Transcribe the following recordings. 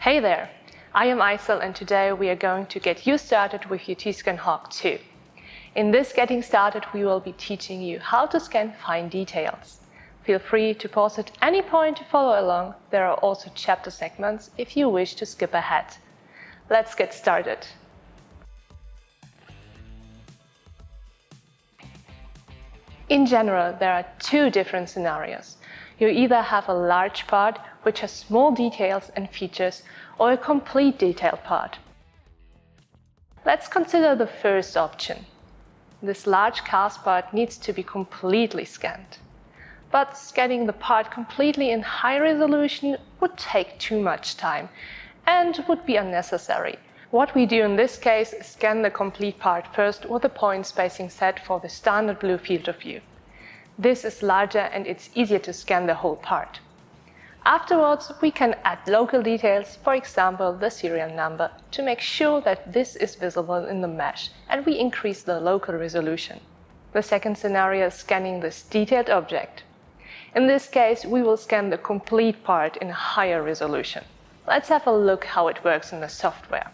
Hey there, I am Aysel and today we are going to get you started with your T-SCAN Hawk 2. In this Getting Started we will be teaching you how to scan fine details. Feel free to pause at any point to follow along. There are also chapter segments if you wish to skip ahead. Let's get started. In general, there are two different scenarios. You either have a large part which has small details and features, or a complete detailed part. Let's consider the first option. This large cast part needs to be completely scanned. But scanning the part completely in high resolution would take too much time and would be unnecessary. What we do in this case is scan the complete part first with a point spacing set for the standard blue field of view. This is larger and it's easier to scan the whole part. Afterwards, we can add local details, for example the serial number, to make sure that this is visible in the mesh and we increase the local resolution. The second scenario is scanning this detailed object. In this case, we will scan the complete part in a higher resolution. Let's have a look how it works in the software.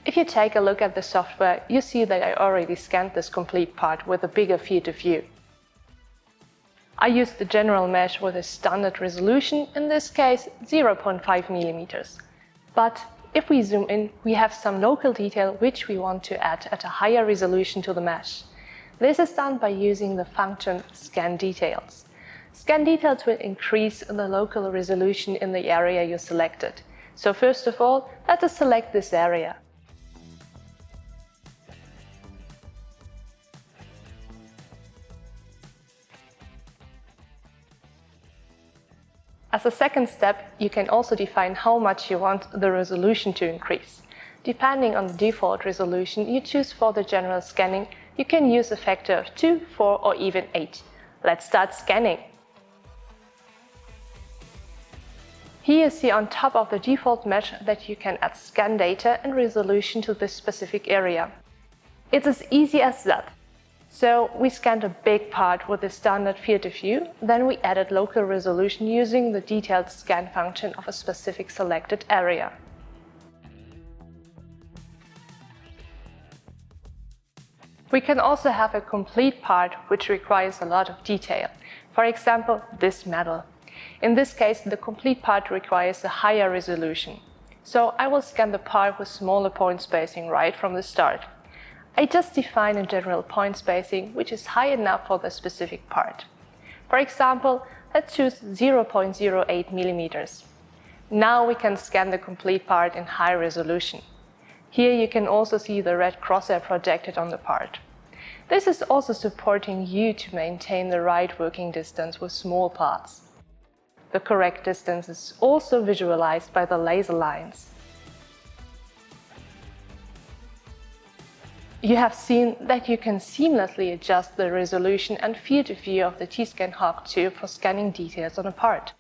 If you take a look at the software, you see that I already scanned this complete part with a bigger field of view. I used the general mesh with a standard resolution, in this case 0.5 mm. But if we zoom in, we have some local detail which we want to add at a higher resolution to the mesh. This is done by using the function Scan Details. Scan Details will increase the local resolution in the area you selected. So first of all, let us select this area. As a second step, you can also define how much you want the resolution to increase. Depending on the default resolution you choose for the general scanning, you can use a factor of 2, 4 or even 8. Let's start scanning. Here you see on top of the default mesh that you can add scan data and resolution to this specific area. It's as easy as that. So we scanned a big part with the standard field of view, then we added local resolution using the detailed scan function of a specific selected area. We can also have a complete part which requires a lot of detail. For example, this metal. In this case, the complete part requires a higher resolution. So I will scan the part with smaller point spacing right from the start. I just define a general point spacing which is high enough for the specific part. For example, let's choose 0.08 mm. Now we can scan the complete part in high resolution. Here you can also see the red crosshair projected on the part. This is also supporting you to maintain the right working distance with small parts. The correct distance is also visualized by the laser lines. You have seen that you can seamlessly adjust the resolution and field of view of the T-SCAN Hawk 2 for scanning details on a part.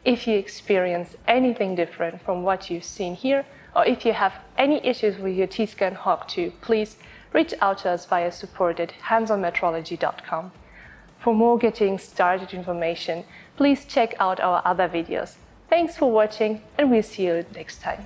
If you experience anything different from what you've seen here, or if you have any issues with your T-SCAN Hawk 2, please reach out to us via support at HandsOnMetrology.com. For more Getting Started information, please check out our other videos. Thanks for watching and we'll see you next time.